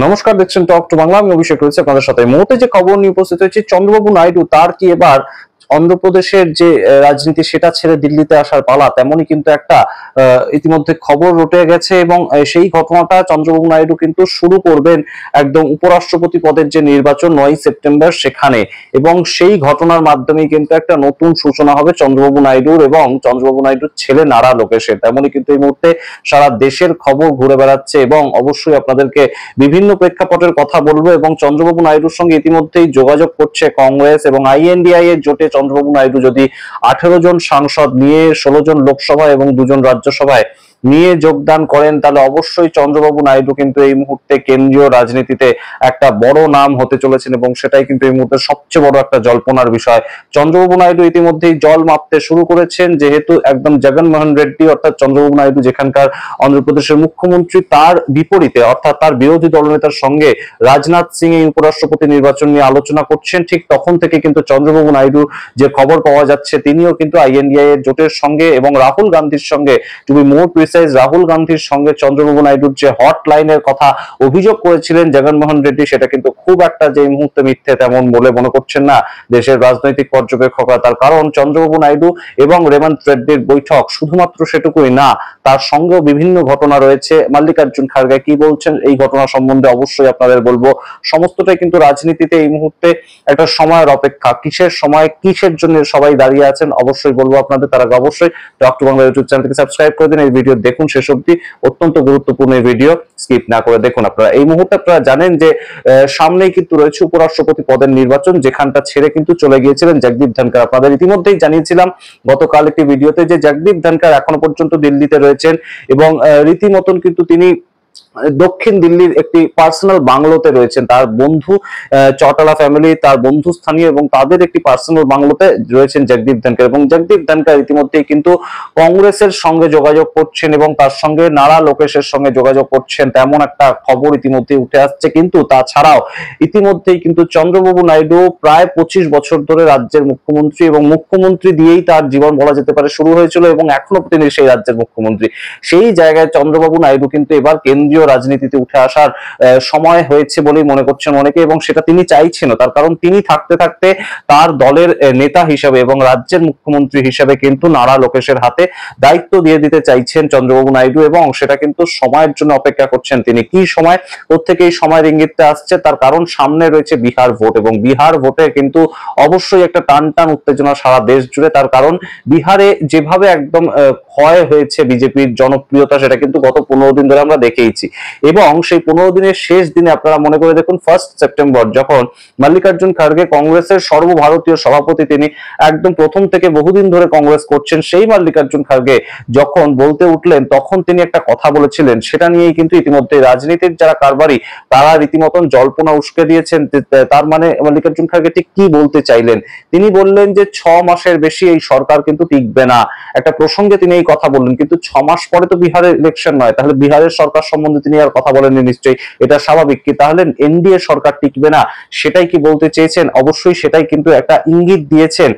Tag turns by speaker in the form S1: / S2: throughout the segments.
S1: নমস্কার, দেখছেন talk to Bangla. আমি অভিষেক রয়েছে আপনাদের সাথে। মুহূর্তে যে খবর নিয়ে উপস্থিত হয়েছে, চন্দ্রবাবু নাইডু তার কি এবার অন্ধ্রপ্রদেশের যে রাজনীতি সেটা ছেড়ে দিল্লিতে আসার পালা, তেমনই কিন্তু একটা ইতিমধ্যে খবর রটে গেছে এবং সেই ঘটনাটা চন্দ্রবাবু নাইডু কিন্তু শুরু করবেন একদম উপরাষ্ট্রপতি পদের যে নির্বাচন 9 সেপ্টেম্বর সেখানে, এবং সেই ঘটনার মাধ্যমে কিন্তু একটা নতুন সূচনা হবে চন্দ্রবাবু নাইডুর এবং চন্দ্রবাবু নাইডুর ছেলে নারা লোকেশের। তেমনই কিন্তু এই মুহূর্তে সারা দেশের খবর ঘুরে বেড়াচ্ছে এবং অবশ্যই আপনাদেরকে বিভিন্ন প্রেক্ষাপটের কথা বলবো। এবং চন্দ্রবাবু নাইডুর সঙ্গে ইতিমধ্যেই যোগাযোগ করছে কংগ্রেস এবং আইএনডিআই এর জোটে। চন্দ্রবাবু নাইডু যদি 18 জন সাংসদ নিয়ে 16 জন লোকসভায় এবং 2 জন রাজ্যসভায় নিয়ে যোগদান করেন, তাহলে অবশ্যই চন্দ্রবাবু নাইডু কিন্তু এই মুহূর্তে কেন্দ্রীয় রাজনীতিতে একটা বড় নাম হতে চলেছেন এবং সেটাই কিন্তু এই মুহূর্তে সবচেয়ে বড় একটা জল্পনার বিষয়। চন্দ্রবাবু নাইডু ইতিমধ্যেই জল মাপতে শুরু করেছেন, যেহেতু একদম জগনমোহন রেড্ডি অর্থাৎ চন্দ্রবাবু নাইডু যেখানকার অন্ধ্রপ্রদেশের মুখ্যমন্ত্রী, তার বিপরীতে অর্থাৎ তার বিরোধী দলনেতার সঙ্গে রাজনাথ সিং এই উপরাষ্ট্রপতি নির্বাচন নিয়ে আলোচনা করছেন, ঠিক তখন থেকে কিন্তু চন্দ্রবাবু নাইডু যে খবর পাওয়া যাচ্ছে তিনিও কিন্তু আইএনডিআই এর জোটের সঙ্গে এবং রাহুল গান্ধীর সঙ্গে, to be more precise Rahul গান্ধীর সঙ্গে চন্দ্রবাবু নাইডুর যে হটলাইনের কথা অভিযোগ করেছিলেন জগনমোহন রেড্ডি, সেটা কিন্তু খুব একটা যে এই মুহূর্তে মিথ্যে তেমন বলে মনে করছেন না দেশের রাজনৈতিক পর্যবেক্ষকরা। তার কারণ চন্দ্রবাবু নাইডু এবং রেবন্ত রেড্ডির বৈঠক শুধুমাত্র সেটুকুই না, তার সঙ্গেও বিভিন্ন ঘটনা রয়েছে। মাল্লিকার্জুন খারগে কি বলছেন এই ঘটনা সম্বন্ধে অবশ্যই আপনাদের বলবো। সমস্তটাই কিন্তু রাজনীতিতে এই মুহূর্তে একটা সময়ের অপেক্ষা, কিসের সময় কিসের জন্য সবাই দাঁড়িয়ে আছেন অবশ্যই বলবো আপনাদের। তার আগে অবশ্যই টক টু বাংলা ইউটিউব চ্যানেলকে সাবস্ক্রাইব করে দিন, এই ভিডিও দেখুন শেষ অবধি, অত্যন্ত গুরুত্বপূর্ণ এই ভিডিও, স্কিপ না করে দেখুন। আপনারা এই মুহূর্তে আপনারা জানেন যে সামনেই কিন্তু রয়েছে উপরাষ্ট্রপতি পদের নির্বাচন, যেখানটা ছেড়ে কিন্তু চলে গিয়েছিলেন জগদীপ ধনখড়। আপনাদের ইতিমধ্যেই জানিয়েছিলাম গতকাল একটি ভিডিওতে যে জগদীপ ধনখড় এখনো পর্যন্ত দিল্লিতে রয়েছেন এবং রীতিমতন কিন্তু তিনি দক্ষিণ দিল্লির একটি পার্সোনাল বাংলোতে রয়েছেন। তার বন্ধু চৌটালা ফ্যামিলি, তার বন্ধু স্থানীয় এবং তাদের একটি পার্সোনাল বাংলোতে রয়েছেন জগদীপ ধনখড়। এবং জগদীপ ধনখড় ইতিমধ্যেই কিন্তু কংগ্রেসের সঙ্গে যোগাযোগ করছেন এবং তার সঙ্গে নারা লোকেশের সঙ্গে যোগাযোগ করছেন, তেমন একটা খবর ইতিমধ্যেই উঠে আসছে। কিন্তু তাছাড়াও ইতিমধ্যেই কিন্তু চন্দ্রবাবু নাইডু প্রায় 25 বছর ধরে রাজ্যের মুখ্যমন্ত্রী এবং মুখ্যমন্ত্রী দিয়েই তার জীবন বলা যেতে পারে শুরু হয়েছিল এবং এখনো তিনি সেই রাজ্যের মুখ্যমন্ত্রী। সেই জায়গায় চন্দ্রবাবু নাইডু কিন্তু এবার কেন্দ্রীয় রাজনীতিতে উঠে আসার সময় হয়েছে বলেই মনে করছেন অনেকে, এবং সেটা তিনি চাইছেন। তার কারণ তিনি থাকতে থাকতে তার দলের নেতা হিসেবে এবং রাজ্যের মুখ্যমন্ত্রী হিসেবে কিন্তু নারা লোকেশের হাতে দায়িত্ব দিয়ে দিতে চাইছেন চন্দ্রবাবু নাইডু, এবং সেটা কিন্তু সময়ের জন্য অপেক্ষা করছেন তিনি। কি সময়, প্রত্যেকে এই সময়ের ইঙ্গিতটা আসছে, তার কারণ সামনে রয়েছে বিহার ভোট এবং বিহার ভোটে কিন্তু অবশ্যই একটা টান টান উত্তেজনা সারা দেশ জুড়ে। তার কারণ বিহারে যেভাবে একদম ক্ষয় হয়েছে বিজেপির জনপ্রিয়তা, সেটা কিন্তু গত 15 দিন ধরে আমরা দেখেইছি। এবং সেই 15 দিনের শেষ দিনে আপনারা মনে করে দেখুন 1 সেপ্টেম্বর যখন মাল্লিকার্জুন খারগে, কংগ্রেসের সর্বভারতীয় সভাপতি, তিনি একদম প্রথম থেকে বহুদিন ধরে কংগ্রেস করছেন, সেই মাল্লিকার্জুন খারগে যখন বলতে উঠলেন তখন তিনি একটা কথা বলেছিলেন, সেটা নিয়েই কিন্তু ইতিমধ্যে রাজনীতির যারা কারবারি তারা রীতিমতন জল্পনা উস্কে দিয়েছেন। তার মানে মাল্লিকার্জুন খারগে ঠিক কি বলতে চাইলেন? তিনি বললেন যে 6 মাসের বেশি এই সরকার কিন্তু টিকবে না। একটা প্রসঙ্গে তিনি এই কথা বললেন, কিন্তু 6 মাস পরে তো বিহারের ইলেকশন নয়, তাহলে বিহারের সরকার সম্বন্ধে তিনি আর কথা বলেননি নিশ্চয়ই, এটা স্বাভাবিক। কি তাহলে এনডিএ সরকার টিকবে না, সেটাই কি বলতে চেয়েছেন? অবশ্যই সেটাই কিন্তু একটা ইঙ্গিত দিয়েছেন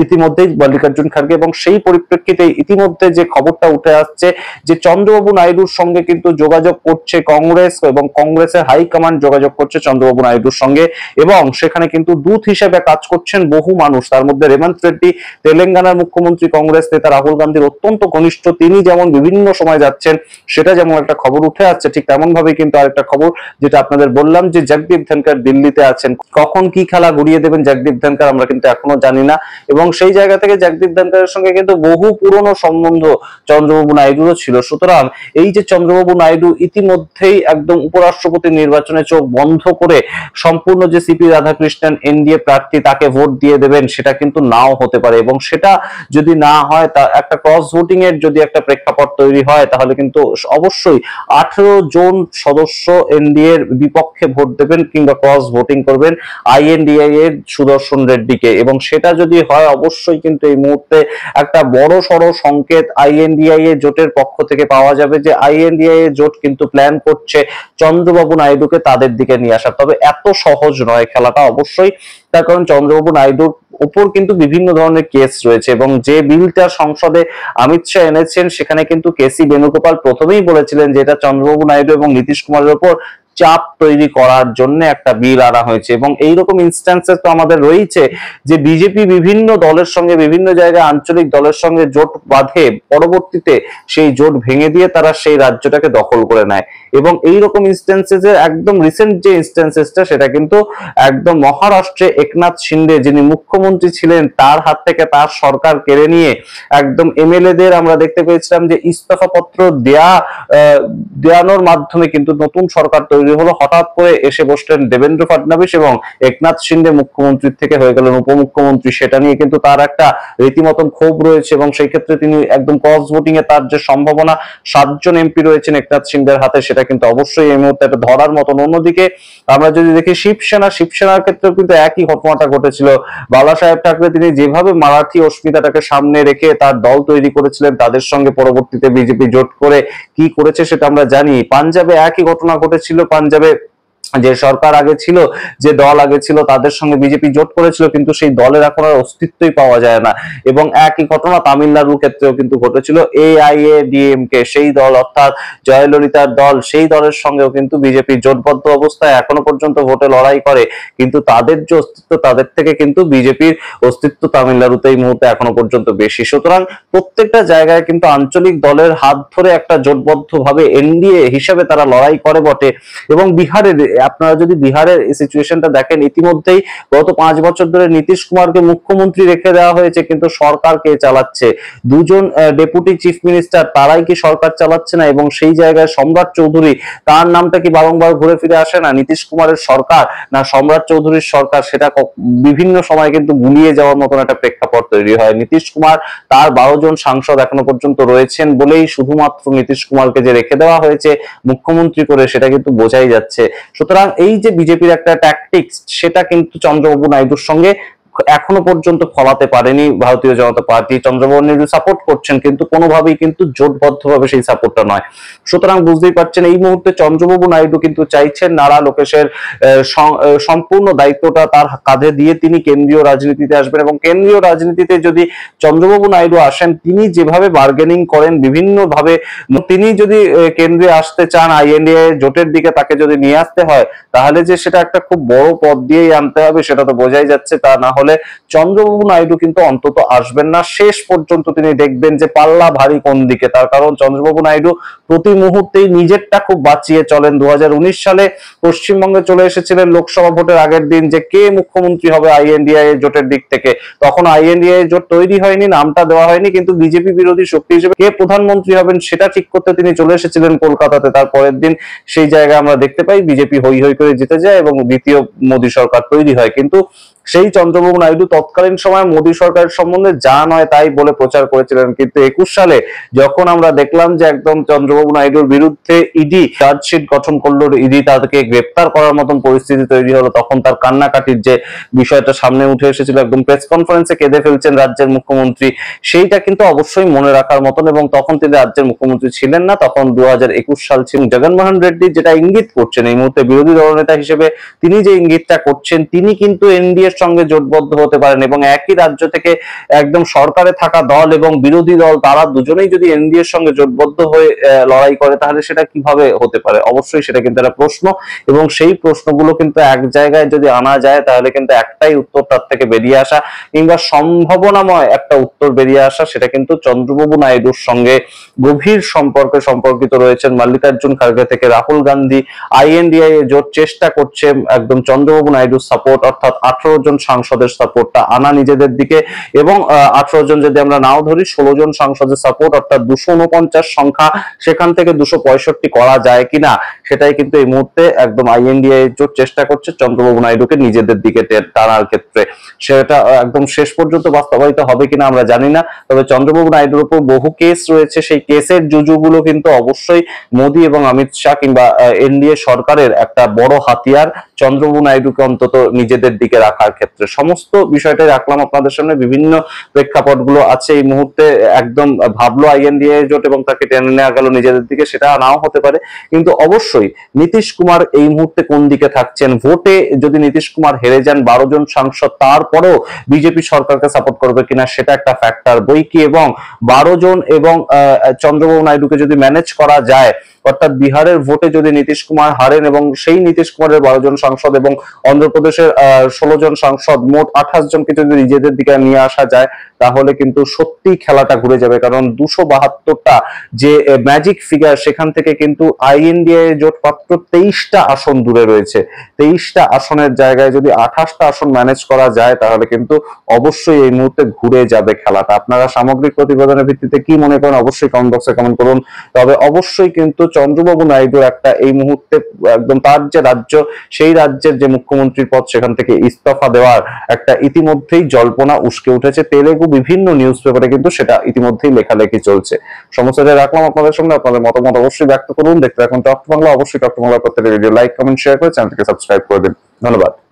S1: ইতিমধ্যেই মাল্লিকার্জুন খারগে। এবং সেই পরিপ্রেক্ষিতে ইতিমধ্যে যে খবরটা উঠে আসছে যে চন্দ্রবাবু নাইডুর সঙ্গে কিন্তু যোগাযোগ করছে কংগ্রেস এবং কংগ্রেসের হাইকমান্ড যোগাযোগ করছে চন্দ্রবাবু নাইডুর সঙ্গে, এবং সেখানে কিন্তু দূত হিসেবে কাজ করছেন বহু মানুষ। তার মধ্যে রেবন্ত রেড্ডি, তেলেঙ্গানার মুখ্যমন্ত্রী কংগ্রেস নেতা রাহুল গান্ধীর অত্যন্ত ঘনিষ্ঠ, তিনি যেমন বিভিন্ন সময় যাচ্ছেন, সেটা যেমন একটা খবর উঠে আসছে, ঠিক তেমন ভাবে কিন্তু আরেকটা খবর যেটা আপনাদের বললাম যে জগদীপ ধনখড় দিল্লিতে আছেন। কখন কি খেলা ঘুরিয়ে দেবেন জগদীপ ধনখড় আমরা কিন্তু এখনো জানি না, এবং সেই জায়গা থেকে জগদীপ ধনখড়ের সঙ্গে কিন্তু বহু পুরনো সম্বন্ধ চন্দ্রবাবু নাইডুরও ছিল। সুতরাং এই যে চন্দ্রবাবু নাইডু ইতিমধ্যেই একদম উপরাষ্ট্রপতি নির্বাচনে চোখ বন্ধ করে সম্পূর্ণ যে সিপি রাধাকৃষ্ণন এনডিএ প্রার্থী তাকে ভোট দিয়ে দেবেন, সেটা কিন্তু নাও হতে পারে। এবং সেটা যদি না হয়, তা একটা ক্রস ভোটিং এর যদি একটা প্রেক্ষাপট তৈরি হয়, তাহলে কিন্তু অবশ্যই 18 জন সদস্য এনডিএ এর বিপক্ষে ভোট দেবেন কিংবা ক্রস ভোটিং করবেন আইএনডিআই এর সুদর্শন রেড্ডিকে। এবং সেটা যদি হয়, অবশ্যই কিন্তু এই মুহূর্তে একটা বড় সড় সংকেত আইএনডিআই এর জোটের পক্ষ থেকে পাওয়া যাবে যে আইএনডিআই এর জোট কিন্তু প্ল্যান করছে চন্দ্রবাবু নাইডুকে তাদের দিকে নিয়ে আসা। তবে এত সহজ নয় খেলাটা অবশ্যই, তার কারণ চন্দ্রবাবু নাইডুর উপর কিন্তু বিভিন্ন ধরনের কেস রয়েছে, এবং যে বিলটা সংসদে অমিত শাহ এনেছেন সেখানে কিন্তু কেসি বেণুগোপাল প্রথমেই বলেছিলেন যে এটা চন্দ্রবাবু নাইডু এবং নীতিশ কুমারের উপর চাপ তৈরি করার জন্য একটা বিল আনা হয়েছে। এবং এইরকম ইনস্ট্যান্সেস তো আমাদের রয়েছে যে বিজেপি বিভিন্ন দলের সঙ্গে, বিভিন্ন জায়গায় আঞ্চলিক দলের সঙ্গে জোট বাঁধে, পরবর্তীতে সেই জোট ভেঙে দিয়ে তারা সেই রাজ্যটাকে দখল করে নেয়। এবং এইরকম ইনস্ট্যান্সেসের একদম রিসেন্ট যে ইনস্ট্যান্সেসটা, সেটা কিন্তু একদম মহারাষ্ট্রে একনাথ শিন্ডে যিনি মুখ্যমন্ত্রী ছিলেন তার হাত থেকে তার সরকার কেড়ে নিয়ে একদম এমএলএদের আমরা দেখতে পেয়েছিলাম যে ইস্তফা পত্র দেওয়ানোর মাধ্যমে কিন্তু নতুন সরকার তৈরি হলো। হঠাৎ করে এসে বসলেন দেবেন্দ্র ফডনবিস এবং একনাথ শিন্ডে মুখ্যমন্ত্রীর থেকে হয়ে গেলেন উপমুখ্যমন্ত্রী। সেটা নিয়ে কিন্তু তার একটা রীতিমতন ক্ষোভ রয়েছে এবং সেই ক্ষেত্রে তিনি একদম ক্রস ভোটিং এ তার যে সম্ভাবনা, 7জন এমপি রয়েছেন একনাথ শিন্ডের হাতে, সেটা কিন্তু অবশ্যই এই মুহূর্তে একটা ধরার মতন। অন্যদিকে আমরা যদি দেখি শিবসেনার ক্ষেত্রেও কিন্তু একই ঘটনাটা ঘটেছিল। বালা সাহেব ঠাকরে তিনি যেভাবে মারাঠি অস্মিতাটাকে সামনে রেখে তার দল তৈরি করেছিলেন, তাদের সঙ্গে পরবর্তীতে বিজেপি জোট করে কি করেছে সেটা আমরা জানি। পাঞ্জাবে একই ঘটনা ঘটেছিল। পাঞ্জাবে যে সরকার আগে ছিল, যে দল আগে ছিল, তাদের সঙ্গে বিজেপি জোট করেছিল, কিন্তু সেই দলের এখন আর অস্তিত্বই পাওয়া যায় না। এবং একই ঘটনা তামিলনাড়ুর ক্ষেত্রেও কিন্তু ঘটেছিল। AIADMK সেই দল, অর্থাৎ জয়ললিতার দল, সেই দলের সঙ্গেও কিন্তু বিজেপি জোটবদ্ধ অবস্থায় এখনো পর্যন্ত ভোটে লড়াই করে, কিন্তু তাদের যে অস্তিত্ব, তাদের থেকে কিন্তু বিজেপির অস্তিত্ব তামিলনাড়ুতে এই মুহূর্তে এখনো পর্যন্ত বেশি। সুতরাং প্রত্যেকটা জায়গায় কিন্তু আঞ্চলিক দলের হাত ধরে একটা জোটবদ্ধ ভাবে এনডিএ হিসেবে তারা লড়াই করে বটে। এবং বিহারের, আপনারা যদি বিহারের সিচুয়েশনটা দেখেন, ইতিমধ্যেই গত 5 বছর ধরে নীতিশ কুমারকে মুখ্যমন্ত্রী রেখে দেওয়া হয়েছে, কিন্তু সরকার কে চালাচ্ছে? 2জন ডেপুটি চিফ মিনিস্টার, তারাই কি সরকার চালাচ্ছে না? এবং সেই জায়গায় সম্রাট চৌধুরী, তার নামটা কি বারংবার ঘুরে ফিরে আসে না? নীতিশ কুমারের সরকার না সম্রাট চৌধুরীর সরকার, সেটা বিভিন্ন সময় কিন্তু গুলিয়ে যাওয়ার মতন একটা প্রেক্ষাপট তৈরি হয়। নীতিশ কুমার, তার 12জন সাংসদ এখনো পর্যন্ত রয়েছেন বলেই শুধুমাত্র নীতিশ কুমারকে যে রেখে দেওয়া হয়েছে মুখ্যমন্ত্রী করে, সেটা কিন্তু বোঝাই যাচ্ছে। সুতরাং এই যে বিজেপির একটা ট্যাকটিক্স, সেটা কিন্তু চন্দ্রবাবু নাইডুর সঙ্গে এখনো পর্যন্ত ফলাতে পারেনি ভারতীয় জনতা পার্টি। চন্দ্রবাবু নাইডু সাপোর্ট করছেন, কিন্তু কোনোভাবেই কিন্তু জোটবদ্ধভাবে সেই সাপোর্টটা নয়। সুতরাং বুঝতেই পারছেন এই মুহূর্তে চন্দ্রবাবু নাইডু কিন্তু চাইছেন নারা লোকেশের সম্পূর্ণ দায়িত্বটা তার কাঁধে দিয়ে তিনি কেন্দ্রীয় রাজনীতিতে আসবেন। এবং কেন্দ্রীয় রাজনীতিতে যদি চন্দ্রবাবু নাইডু আসেন, তিনি যেভাবে বার্গেনিং করেন বিভিন্ন ভাবে, তিনি যদি কেন্দ্রে আসতে চান, আইএনডিএ জোটের দিকে তাকে যদি নিয়ে আসতে হয়, তাহলে যে সেটা একটা খুব বড় পদ দিয়েই আনতে হবে সেটা তো বোঝাই যাচ্ছে। তা না হলে চন্দ্রবাবু নাইডু কিন্তু অন্তত আসবেন না। শেষ পর্যন্ত তিনি দেখবেন যে পাল্লা ভারী কোন দিকে। তার কারণ চন্দ্রবাবু নাইডু প্রতি মুহূর্তেই নিজেরটা খুব বাঁচিয়ে চলেন। 2019 সালে পশ্চিমবঙ্গে চলে এসেছিলেন লোকসভা ভোটের আগের দিন যে কে মুখ্যমন্ত্রী হবে আইএনডিআই জোটের দিক থেকে। তখন আইএনডিআই জোট তৈরি হয়নি, নামটা দেওয়া হয়নি, কিন্তু বিজেপি বিরোধী শক্তি হিসেবে কে প্রধানমন্ত্রী হবেন সেটা ঠিক করতে তিনি চলে এসেছিলেন কলকাতাতে। তার পরের দিন সেই জায়গায় আমরা দেখতে পাই বিজেপি হই হই করে জিতে যায় এবং দ্বিতীয় মোদী সরকার তৈরি হয়। কিন্তু সেই চন্দ্রবাবু নাইডু তৎকালীন সময় মোদী সরকারের সম্বন্ধে যা নয় তাই বলে প্রচার করেছিলেন। কিন্তু 21 সালে যখন আমরা দেখলাম যে একদম চন্দ্রবাবু নাইডুর বিরুদ্ধে ইডি চার্জশিট গঠন করলো, ইডি তাদেরকে গ্রেপ্তার করার মতন পরিস্থিতি তৈরি হলো, তখন তার কান্নাকাটির যে বিষয়টা সামনে উঠে এসেছিল, একদম প্রেস কনফারেন্সে কেঁদে ফেলছেন রাজ্যের মুখ্যমন্ত্রী, সেইটা কিন্তু অবশ্যই মনে রাখার মতন। এবং তখন তিনি রাজ্যের মুখ্যমন্ত্রী ছিলেন না, তখন 2021 সাল ছিল। জগনমোহন রেড্ডি যেটা ইঙ্গিত করছেন এই মুহূর্তে বিরোধী দলনেতা হিসেবে, তিনি যে ইঙ্গিতটা করছেন, তিনি কিন্তু এনডিএ সঙ্গে জোটবদ্ধ হতে পারেন। এবং একই রাজ্য থেকে একদম সরকারে থাকা দল এবং বিরোধী দল, তারা দুজনেই যদি এনডিএর সঙ্গে জোটবদ্ধ হয়ে লড়াই করে, তাহলে সেটা কিভাবে হতে পারে? অবশ্যই সেটা কিন্তু একটা প্রশ্ন। এবং সেই প্রশ্নগুলো কিন্তু এক জায়গায় যদি আনা যায়, তাহলে কিন্তু একটাই উত্তর তার থেকে বেরিয়ে আসা, কিংবা সম্ভাবনাময় একটা উত্তর বেরিয়ে আসা, সেটা কিন্তু চন্দ্রবাবু নাইডুর সঙ্গে গভীর সম্পর্কিত রয়েছেন মল্লিকার্জুন খার্গে থেকে রাহুল গান্ধী। আইএনডিআই জোট চেষ্টা করছে একদম চন্দ্রবাবু নাইডুর সাপোর্ট, অর্থাৎ 18 জন সাংসদের সাপোর্টটা আনা নিজেদের দিকে। এবং 18 জন যদি আমরা নাও ধরি, 16 জন সাংসদের সাপোর্ট, অর্থাৎ 249 সংখ্যা, সেখান থেকে 265 করা যায় কিনা, সেটাই কিন্তু এই মুহূর্তে একদম আইএনডিআই জোট চেষ্টা করছে চন্দ্রবাবু নাইডুকে নিজেদের দিকে টানার ক্ষেত্রে। সেটা একদম শেষ পর্যন্ত বাস্তবায়িত হবে কিনা আমরা জানি না, তবে চন্দ্রবাবু নাইডুর উপর বহু কেস রয়েছে, সেই কেসের জুজুগুলো কিন্তু অবশ্যই মোদী এবং অমিত শাহ কিংবা এনডিএ সরকারের একটা বড় হাতিয়ার চন্দ্রবাবু নাইডুকে অন্তত নিজেদের দিকে রাখার ক্ষেত্রে সমস্ত বিষয়টাই রাখলাম আপনাদের সামনে। বিভিন্ন প্রেক্ষাপটগুলো আছে এই মুহূর্তে। একদম ভাবলো আইএনডিএ জোট এবং তাকে টেনে নেওয়া গেল নিজেদের দিকে, সেটা নাও হতে পারে, কিন্তু অবশ্যই নীতিশ কুমার এই মুহূর্তে কোন দিকে থাকছেন, ভোটে যদি নীতিশ কুমার হেরে যান 12 জন সাংসদ, তারপরেও বিজেপি সরকারকে সাপোর্ট করবে কিনা সেটা একটা ফ্যাক্টর বই কি। এবং 12 জন এবং চন্দ্রবাবু নাইডুকে যদি ম্যানেজ করা যায়, অর্থাৎ বিহারের ভোটে যদি নীতিশ কুমার হারেন এবং সেই নীতিশ কুমারের 12 জন সাংসদ এবং অন্ধ্রপ্রদেশের 16 জন সাংসদ, মোট 28 জনকে যদি নিজেদের দিকে নিয়ে আসা যায়, তাহলে কিন্তু সত্যি খেলাটা ঘুরে যাবে। কারণ 272টা যে ম্যাজিক ফিগার, সেখান থেকে কিন্তু আইএনডিএ জোট মাত্র 23টা আসন দূরে রয়েছে। 23টা আসনের জায়গায় যদি 28টা আসন ম্যানেজ করা যায়, তাহলে কিন্তু অবশ্যই এই মুহূর্তে ঘুরে যাবে খেলাটা। আপনারা সামগ্রিক প্রতিবেদনের ভিত্তিতে কি মনে করেন অবশ্যই কমেন্ট বক্সে কমেন্ট করুন। তবে অবশ্যই কিন্তু চন্দ্রবাবু নাইডুর একটা এই মুহূর্তে একদম তার যে রাজ্য, সেই রাজ্যের যে মুখ্যমন্ত্রীর পদ, সেখান থেকে ইস্তফা দেওয়ার একটা ইতিমধ্যেই জল্পনা উস্কে উঠেছে। তেলেগু বিভিন্ন নিউজ পেপারে কিন্তু সেটা ইতিমধ্যেই লেখালেখি চলছে। সমস্যাটা রাখলাম আপনাদের সঙ্গে। আপনাদের মতামত অবশ্যই ব্যক্ত করুন। দেখতে রাখুন টক বাংলা। অবশ্যই টক বাংলা প্রত্যেকটা ভিডিও লাইক, কমেন্ট, শেয়ার করে চ্যানেলটিকে সাবস্ক্রাইব করে দিন। ধন্যবাদ।